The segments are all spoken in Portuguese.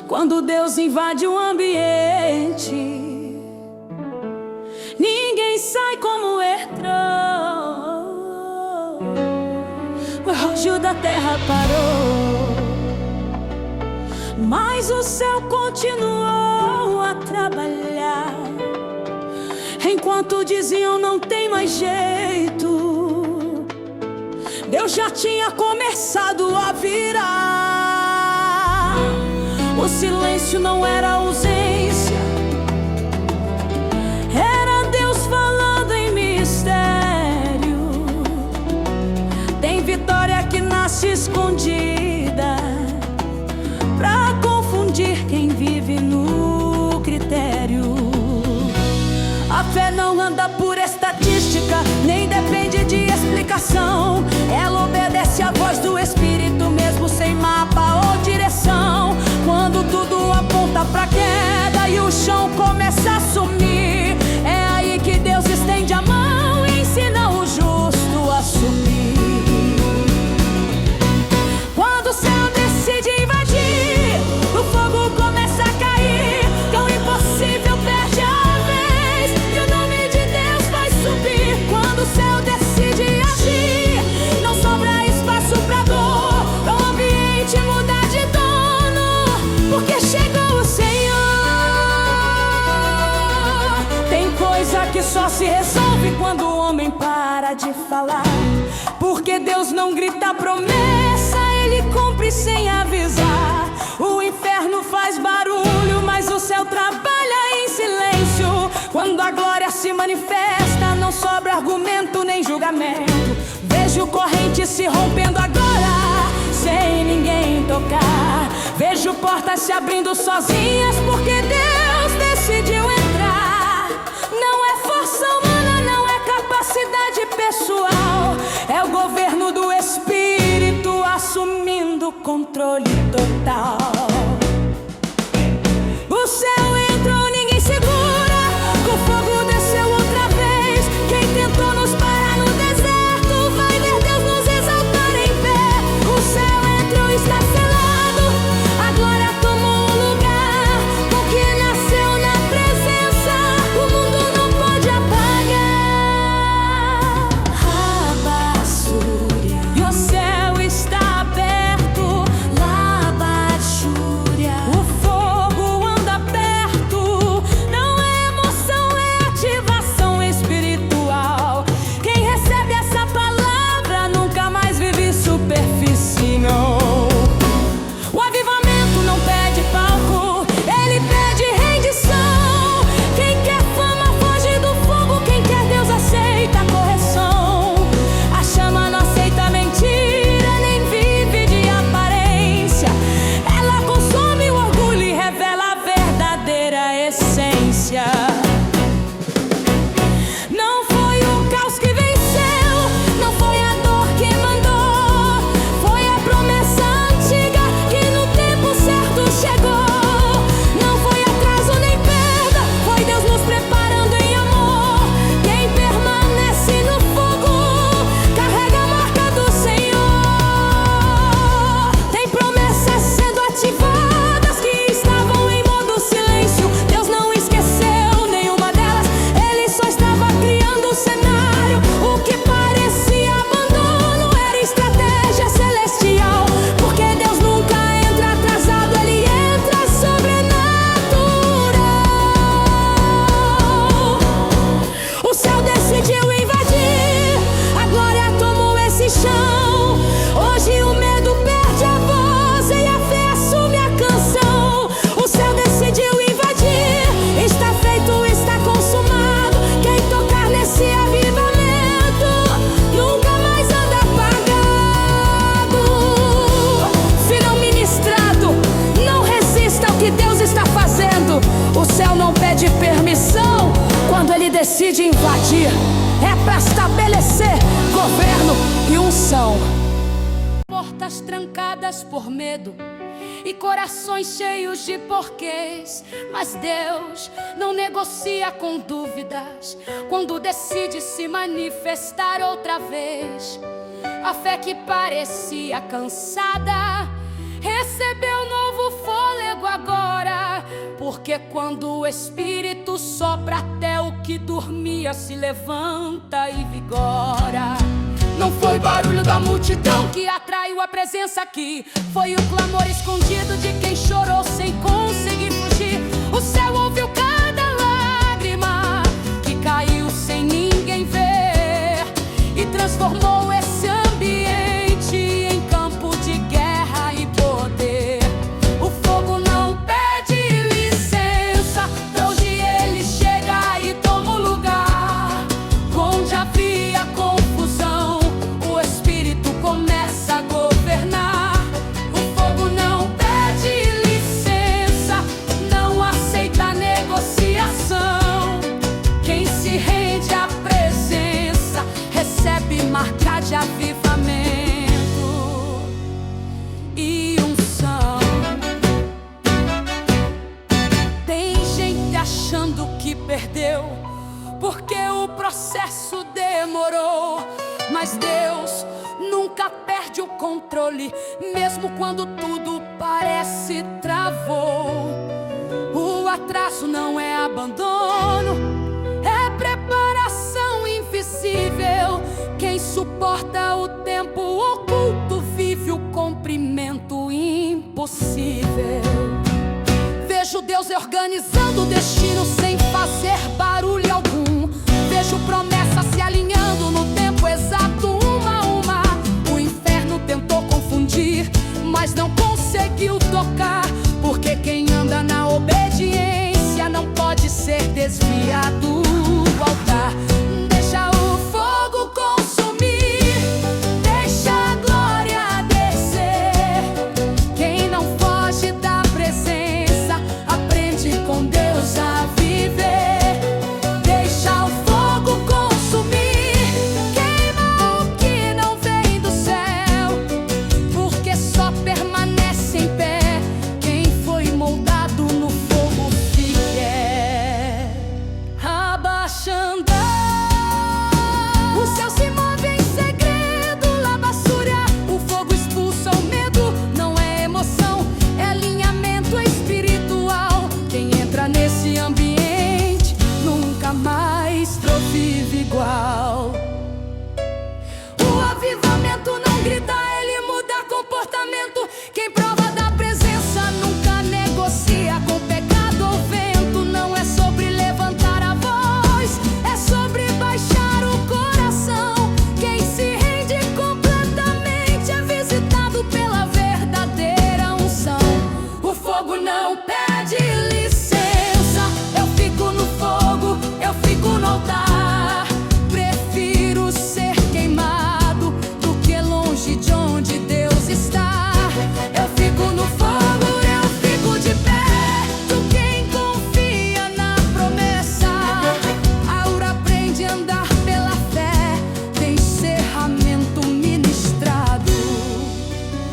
Quando Deus invade o ambiente, ninguém sai como entrou. O relógio da terra parou, mas o céu continuou a trabalhar. Enquanto diziam não tem mais jeito, Deus já tinha começado a virar. O silêncio não era ausência, era Deus falando em mistério. Tem vitória que nasce escondida pra confundir quem vive no critério. A fé não anda por estatística, nem depende de explicação. Ela obedece à voz do Espírito, mesmo sem mapa ou direção. Quando tudo aponta pra queda e o chão começa a sumir, é aí que Deus estende a mão e ensina o justo a subir. Quando o céu decide invadir, o fogo começa a cair. Tão impossível perde a vez e o nome de Deus vai subir. Quando o céu decide agir, não sobra espaço pra dor, pra o ambiente mudar de dono, porque chegou o Senhor. Tem coisa que só se resolve quando o homem para de falar, porque Deus não grita promessa, Ele cumpre sem avisar. O inferno faz barulho, mas o céu trabalha em silêncio. Quando a glória se manifesta, não sobra argumento nem julgamento. Vejo correntes se rompendo agora, sem ninguém tocar. Vejo portas se abrindo sozinhas, porque Deus decidiu entrar. Não é força humana, não é capacidade pessoal, é o governo do Espírito assumindo o controle total. O céu entrou, ninguém segura. O fogo desceu outra vez. Quem tentou nos parar no deserto vai ver Deus nos exaltar em pé. O céu entrou, está selado. A glória tomou o lugar. O que nasceu na presença, o mundo não pode apagar. Rabassúria, e o céu está aberto. Labaxúria, o fogo anda perto. Não é emoção, é ativação espiritual. Quem recebe essa palavra nunca mais vive superfície, não. O avivamento não pede palco, ele pede rendição. Quem quer fama foge do fogo, quem quer Deus aceita a correção. A chama não aceita mentira, nem vive de aparência. Ela consome o orgulho e revela a verdadeira essência. Não foi o caos que venceu, não foi a dor que mandou, foi a promessa antiga que no tempo certo chegou. Não foi atraso nem perda, foi Deus nos preparando em amor. Quem permanece no fogo carrega a marca do Senhor. Tem promessas sendo ativadas que estavam em modo silêncio. Deus não esqueceu nenhuma delas, Ele só estava criando o cenário. O que parecia abandono era estratégia celestial, porque Deus nunca entra atrasado, Ele entra sobrenatural. O céu decidiu invadir, a glória tomou esse chão. Hoje o medo perde a voz e a fé assume a canção. O céu decidiu invadir, está feito, está consumado. Quem tocar nesse avivamento nunca mais anda apagado. Filho ministrado, não resista ao que Deus está fazendo. O céu não pede permissão quando Ele decide invadir. É para estabelecer governo e unção. Portas trancadas por medo e corações cheios de porquês, mas Deus não negocia com dúvidas quando decide se manifestar outra vez. A fé que parecia cansada recebeu novo fôlego agora. Porque quando o Espírito sopra, até o que dormia se levanta e vigora. Não foi o barulho da multidão que atraiu a presença aqui, foi o clamor escondido de quem chorou sem conseguir fugir. O céu ouviu cada lágrima que caiu sem ninguém ver e transformou esse ambiente em campo de guerra e poder. O fogo não pede licença, pra onde ele chega e toma o lugar. Onde havia confusão, o Espírito começa a governar. O fogo não pede licença, não aceita negociação. Quem se rende à presença recebe marca de avivamento e unção. Tem gente achando que perdeu porque o processo demorou, mas Deus nunca perde o controle, mesmo quando tudo parece travou. O atraso não é abandono, é preparação invisível. Quem suporta o tempo oculto vive o comprimento impossível. Vejo Deus organizando o destino sem fazer barulho algum. Vejo promessas se alinhando no tempo exato, uma a uma. O inferno tentou confundir, mas não conseguiu tocar, porque quem anda na obediência não pode ser desviado do altar. Deixa o fogo consumir, deixa a glória descer. Quem não foge da presença aprende com Deus a viver. Deixa o fogo consumir, queima o que não vem do céu, porque só permanece em pé quem foi moldado no fogo fiel. Abaixando, o céu se move em segredo, labassura. O fogo expulsa o medo, não é emoção, é alinhamento espiritual. Quem entra nesse ambiente nunca mais vive igual. O avivamento não grita, ele muda comportamento. Quem prova da presença nunca negocia com pecado ou vento. Não é sobre levantar a voz, é sobre baixar o coração. Quem se rende completamente é visitado pela verdadeira unção. O fogo não pede licença, eu fico no fogo, eu fico no altar. Prefiro ser queimado do que longe de onde Deus está. Eu fico no fogo, eu fico de perto. Quem confia na promessa, Aura aprende a andar pela fé, tem encerramento ministrado.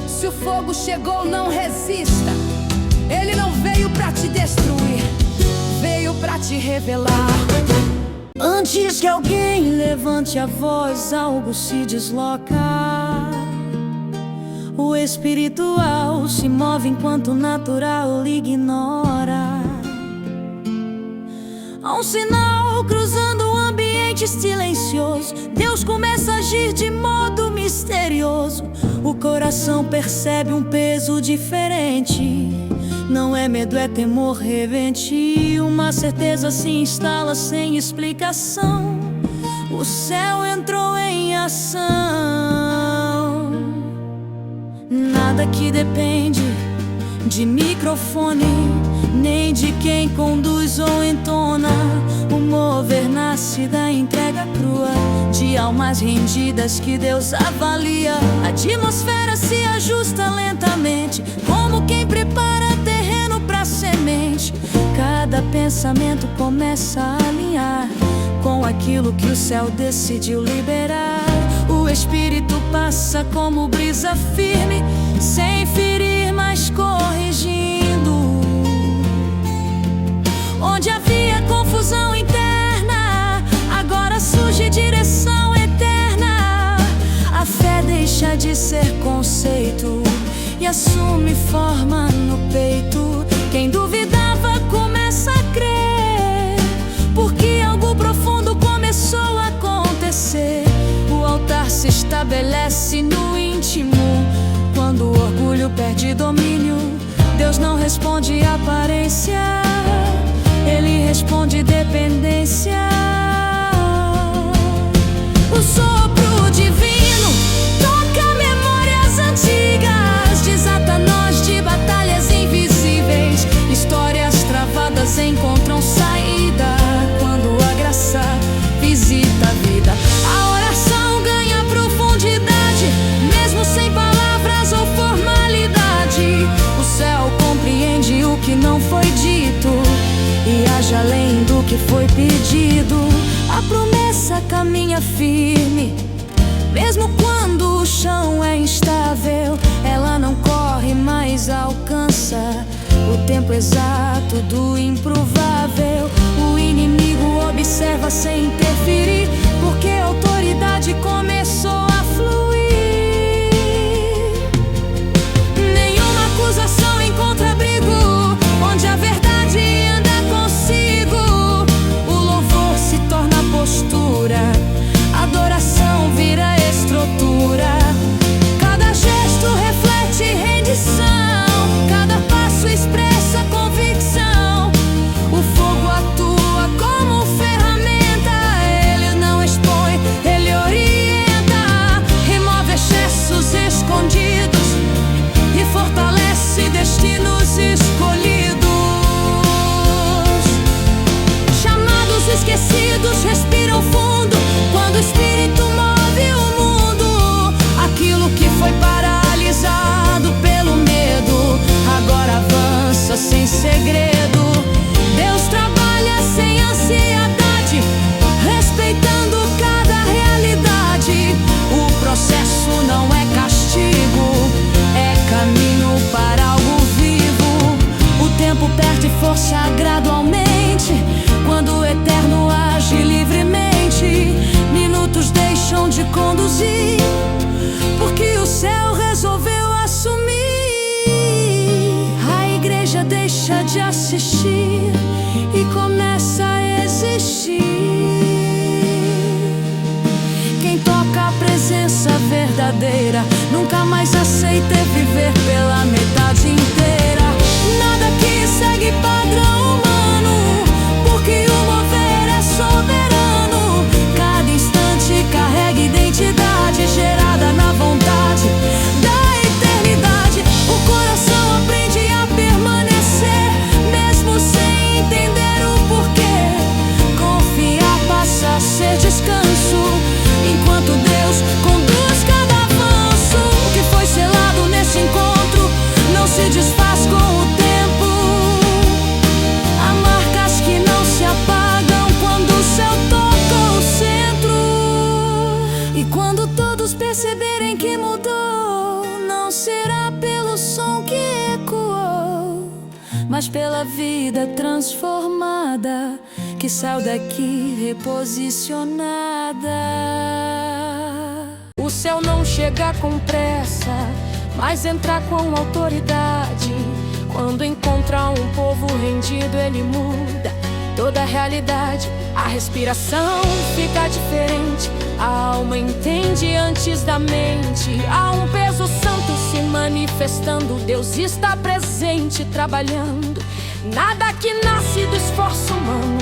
Se o fogo chegou, não resista. Ele não veio pra te destruir, veio pra te revelar. Antes que alguém levante a voz, algo se desloca. O espiritual se move enquanto o natural ignora. Há um sinal cruzando o ambiente silencioso. Deus começa a agir de modo misterioso. O coração percebe um peso diferente. Não é medo, é temor reverente. Uma certeza se instala sem explicação. O céu entrou em ação. Nada que depende de microfone, nem de quem conduz ou entona. O mover nasce da entrega crua, de almas rendidas que Deus avalia. A atmosfera se ajusta lentamente, como quem prepara terreno pra semente. Cada pensamento começa a alinhar com aquilo que o céu decidiu liberar. O Espírito passa como brisa firme, sem ferir, mas corrigindo. Onde havia confusão interna, agora surge direção eterna. A fé deixa de ser conceito e assume forma no peito. Quem duvidava começa de domínio. Deus não responde aparência, Ele responde dependência. O sopro divino toca memórias antigas, desata nós de batalhas invisíveis. Histórias travadas encontram saída quando a graça visita a vida. A oração ganha profundidade, mesmo sem palavras ou formalidade. O céu compreende o que não foi dito e age além do que foi pedido. A promessa caminha firme, mesmo quando o chão é instável. Ela não corre, mas alcança o tempo exato do improvável. O inimigo observa sem interferir, porque a autoridade começou a fluir. Nenhuma acusação encontra abrigo onde a verdade anda consigo. O louvor se torna postura, adoração vira estrutura. Cada gesto reflete rendição, cada passo expressa convicção. O fogo atua como ferramenta, ele não expõe, ele orienta. Remove excessos escondidos e fortalece destinos escolhidos. Chamados esquecidos respiram fundo quando o Espírito move o mundo. Aquilo que foi paralisado pelo medo agora avança sem segredo. Deus trabalha sem ansiedade, respeitando cada realidade. O processo não é castigo, é caminho para algo vivo. O tempo perde força gradualmente quando o eterno age livremente. Minutos deixam de conduzir porque o céu resolveu assumir. A igreja deixa de assistir e começa a existir. Quem toca a presença verdadeira nunca mais aceita viver pela metade inteira. Nada que segue padrão humano, porque o mover é soberano. Cada instante carrega identidade gerada na vontade da eternidade. O coração aprende a permanecer, mesmo sem entender o porquê. Confiar passa a ser descanso, enquanto Deus conduz cada avanço. O que foi selado nesse encontro não se desfaz com o tempo. Há marcas que não se apagam quando o céu toca o centro. E quando todos perceberem que mudou, não será pelo som que ecoou, mas pela vida transformada que saiu daqui reposicionada. O céu não chega com pressa, mas entra com autoridade. Quando encontra um povo rendido, ele muda toda a realidade. A respiração fica diferente, a alma entende antes da mente. Há um peso santo se manifestando, Deus está presente trabalhando. Nada que nasce do esforço humano,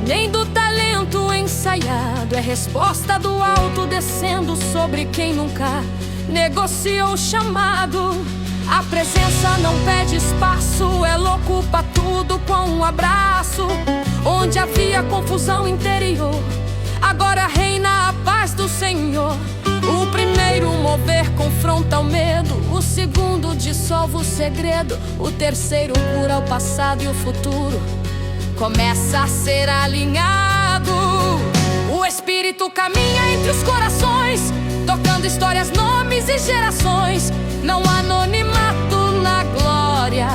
nem do talento ensaiado. É resposta do alto descendo sobre quem nunca negociou o chamado. A presença não pede espaço, ela ocupa tudo com um abraço. Onde havia confusão interior, agora reina a paz do Senhor. O primeiro mover confronta o medo, o segundo dissolve o segredo, o terceiro cura o passado e o futuro começa a ser alinhado. O Espírito caminha entre os corações, tocando histórias, nomes e gerações. Não há anonimato na glória,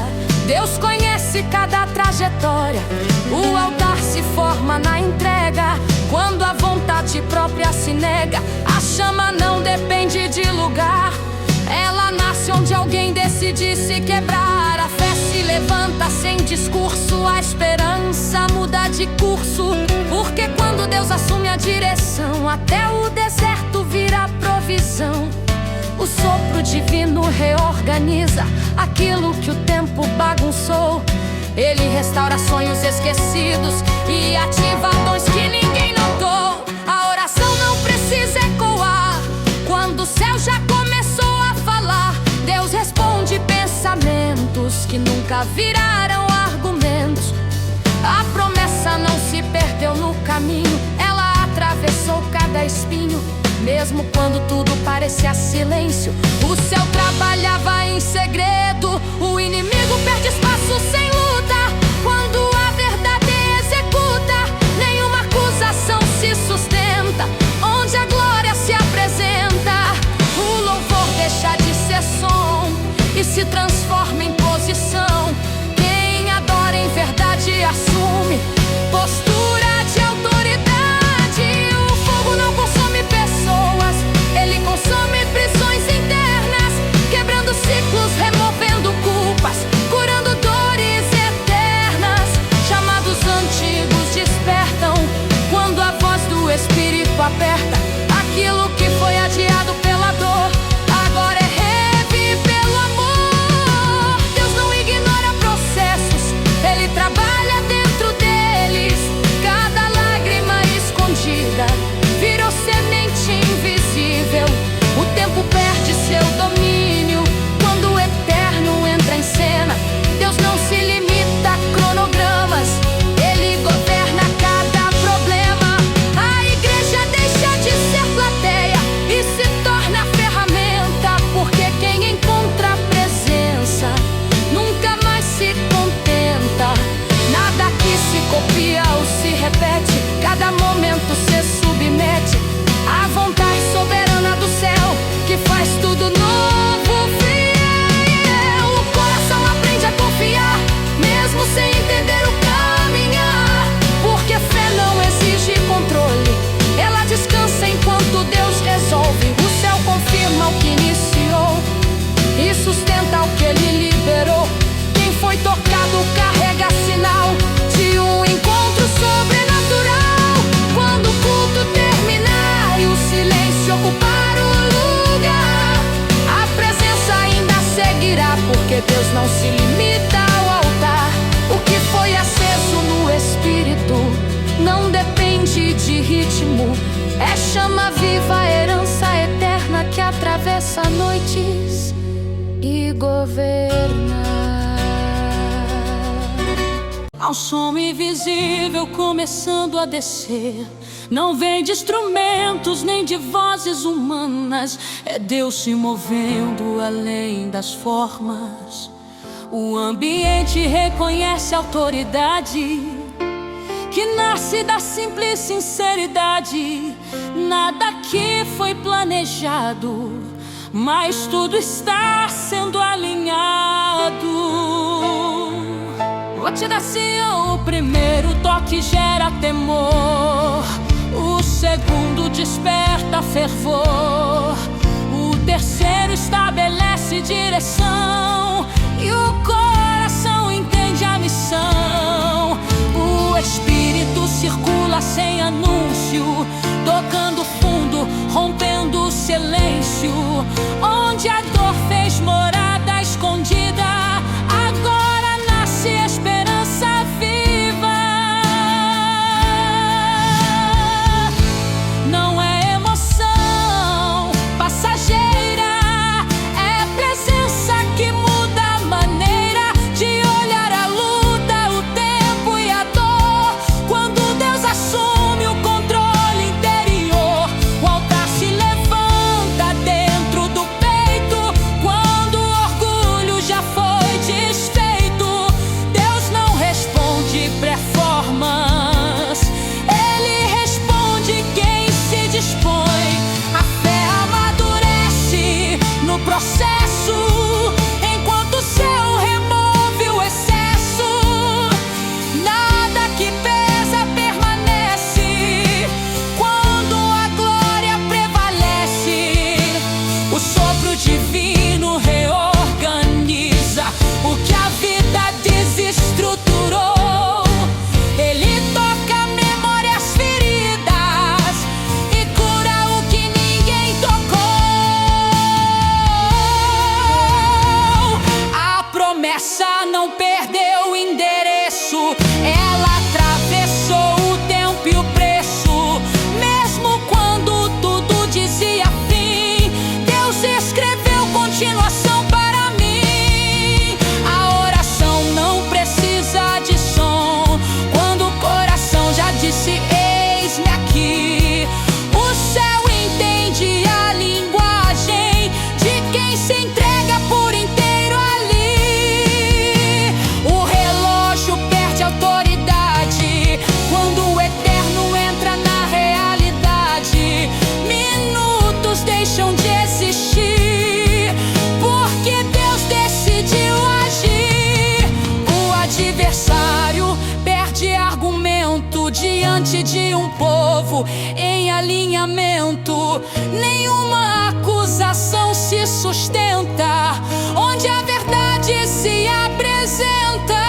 Deus conhece cada trajetória. O altar se forma na entrega, quando a vontade própria se nega. A chama não depende de lugar, ela nasce onde alguém decide se quebrar. A fé se levanta sem discurso, a esperança muda de curso. Porque quando Deus assume a direção, até o deserto vira provisão. O sopro divino reorganiza aquilo que o tempo bagunçou. Ele restaura sonhos esquecidos e ativa dons que ninguém notou. A oração não precisa ecoar quando o céu já começou a falar. Deus responde pensamentos que nunca viraram argumentos. A promessa não se perdeu no caminho, ela atravessou cada espinho. Mesmo quando tudo parecia silêncio, o céu trabalhava em segredo. O inimigo perde espaço sem luta. Quando a verdade executa, nenhuma acusação se sustenta. Onde a glória se apresenta, o louvor deixa de ser som e se transforma em posição. Quem adora em verdade assume postura de autoridade. O fogo não consome pessoas, ele consome prisões internas, quebrando ciclos, removendo culpas, curando dores eternas. Chamados antigos despertam quando a voz do Espírito aperta. Aquilo que foi adiado pela dor agora é revive pelo amor. Deus não ignora processos, ele trabalha dentro deles. Cada lágrima escondida virou semente invisível. O tempo perde seu domínio quando o eterno entra em cena. Deus não se limita a cronogramas, ele governa cada problema. A igreja deixa de ser plateia e se torna ferramenta, porque quem encontra a presença nunca mais se contenta. Nada que se copia ou se repete, cada momento se submete à vontade soberana do céu, que faz tudo novo, fiel. O coração aprende a confiar, mesmo sem entender o caminhar, porque fé não exige controle, ela descansa enquanto Deus resolve. O céu confirma o que iniciou e sustenta o que ele liberou. Quem foi tocado carrega sinal de um encontro sobrenatural. Quando o culto terminar e o silêncio ocupar o lugar, a presença ainda seguirá, porque Deus não se limita ao altar. O que foi aceso no Espírito não depende de ritmo, é chama viva, herança eterna que atravessa noites e governa. Há um som invisível começando a descer, não vem de instrumentos nem de vozes humanas, é Deus se movendo além das formas. O ambiente reconhece a autoridade que nasce da simples sinceridade. Nada aqui foi planejado, mas tudo está sendo alinhado. Vou te dar assim, o primeiro toque gera temor, o segundo desperta fervor, o terceiro estabelece direção e o coração entende a missão. O Espírito circula sem anúncio, tocando fundo, rompendo o silêncio. Onde a dor fez morada escondida, agora nasce esperança viva. Não é emoção passageira, é presença que muda a maneira de olhar a luta, o tempo e a dor. Quando Deus assume o controle interior, o altar se levanta dentro do diante de um povo em alinhamento. Nenhuma acusação se sustenta onde a verdade se apresenta.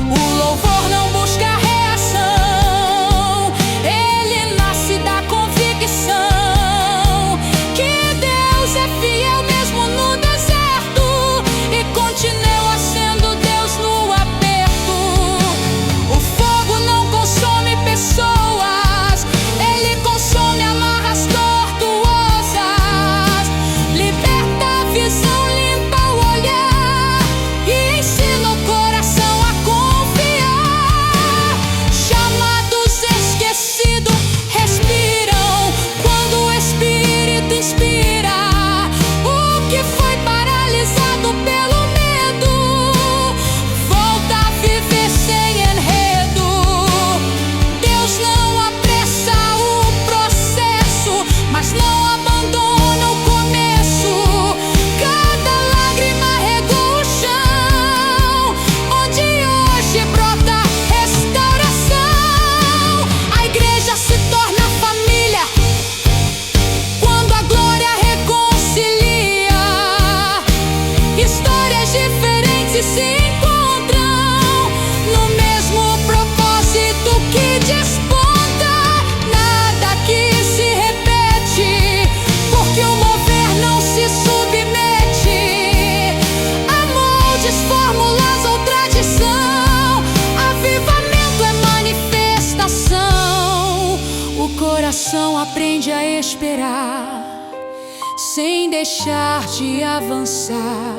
O louvor não busca reação, ele nasce da convicção que Deus é fiel mesmo no deserto e continua sendo Deus no aperto. O fogo não consome pessoas, ele consome amarras tortuosas. Liberta a visão, limpa o olhar e ensina o coração a confiar. Chamados esquecidos respiram quando o Espírito inspira. O que foi paralisado pelo medo volta a viver sem enredo. Deus não apressa o processo, mas não abandona o começo. Cada lágrima regou o chão onde hoje brota restauração. A igreja se torna família quando a glória reconcilia. Histórias diferentes se encontram no mesmo propósito que desponta. Nada que se repete, porque o mover não se submete a moldes, fórmulas ou tradição. Avivamento é manifestação. O coração aprende a esperar sem deixar de avançar,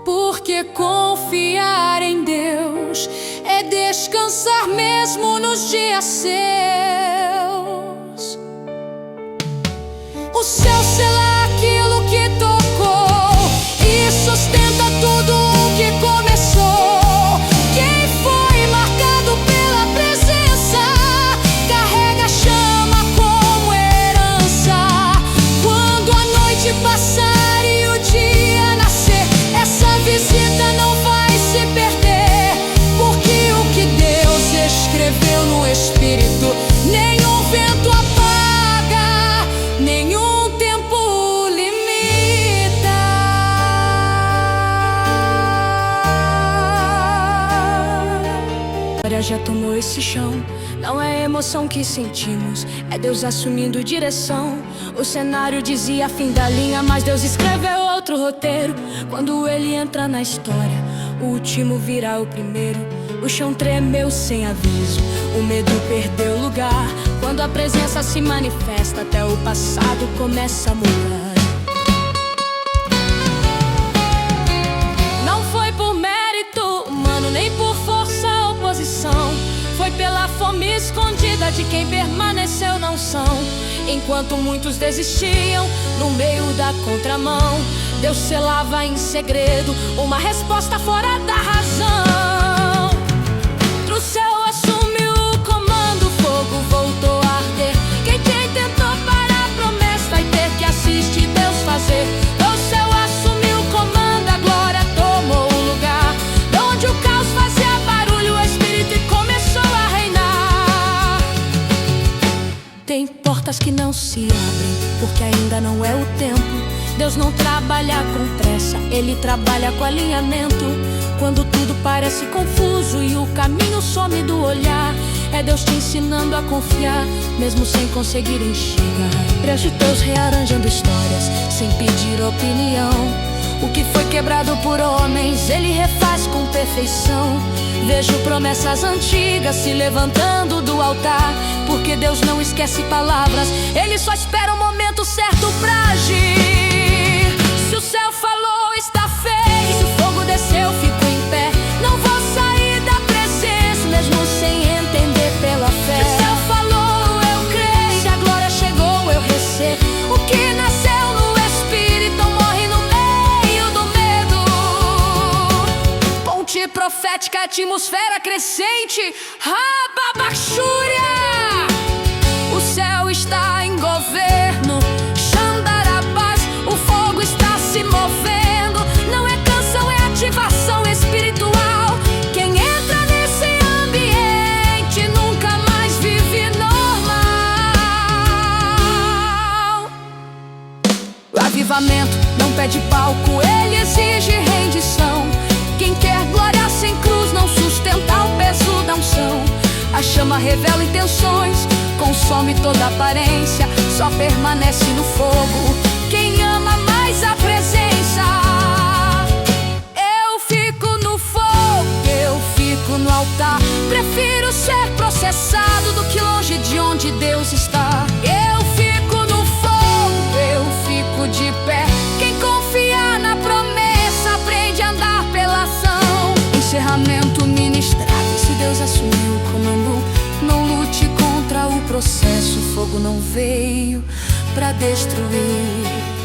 porque confiar em Deus é descansar mesmo nos dias seus. O céu sela aquilo que tocou e sustenta tudo o que começou. Quem foi marcado pela presença carrega a chama como herança. Quando a noite passar e o dia nascer, essa visita não vai se perder, porque o que Deus escreveu no Espírito nenhum vento apaga, nenhum tempo limita. A glória já tomou esse chão. Não é emoção que sentimos, é Deus assumindo direção. O cenário dizia fim da linha, mas Deus escreveu outro roteiro. Quando ele entra na história, o último virá o primeiro. O chão tremeu sem aviso, o medo perdeu lugar. Quando a presença se manifesta, até o passado começa a mudar. Não foi por mérito humano, nem por força ou posição. Foi pela fome escondida de quem permaneceu na unção. Enquanto muitos desistiam no meio da contramão, Deus selava em segredo uma resposta fora da razão. O céu assumiu o comando, o fogo voltou a arder. Quem tentou parar a promessa vai ter que assistir Deus fazer. O céu assumiu o comando, a glória tomou o lugar. Onde o caos fazia barulho, o Espírito começou a reinar. Tem portas que não se abrem, porque ainda não é o tempo. Deus não trabalha com pressa, ele trabalha com alinhamento. Quando tudo parece confuso e o caminho some do olhar, é Deus te ensinando a confiar, mesmo sem conseguir enxergar. Vejo Deus rearranjando histórias, sem pedir opinião. O que foi quebrado por homens, ele refaz com perfeição. Vejo promessas antigas se levantando do altar, porque Deus não esquece palavras, ele só espera o momento certo pra agir. Se o céu falou, está feito. Se o fogo desceu, fico em pé. Não vou sair da presença, mesmo sem entender pela fé. Se o céu falou, eu creio. Se a glória chegou, eu recebo. O que nasceu no Espírito morre no meio do medo. Ponte profética, atmosfera crescente. Rababaxúria. O céu está em governo. Xandarabás, o fogo está se movendo. Não é canção, é ativação espiritual. Quem entra nesse de palco, ele exige rendição. Quem quer glória sem cruz não sustenta o peso da unção. A chama revela intenções, consome toda aparência, só permanece no fogo quem ama mais a presença. Eu fico no fogo, eu fico no altar. Prefiro ser processado do que longe de onde Deus está. Eu fico no fogo, eu fico de pé. Quem confia na promessa aprende a andar pela ação. Encerramento ministrado, se Deus assumiu o comando, não lute contra o processo. O fogo não veio pra destruir.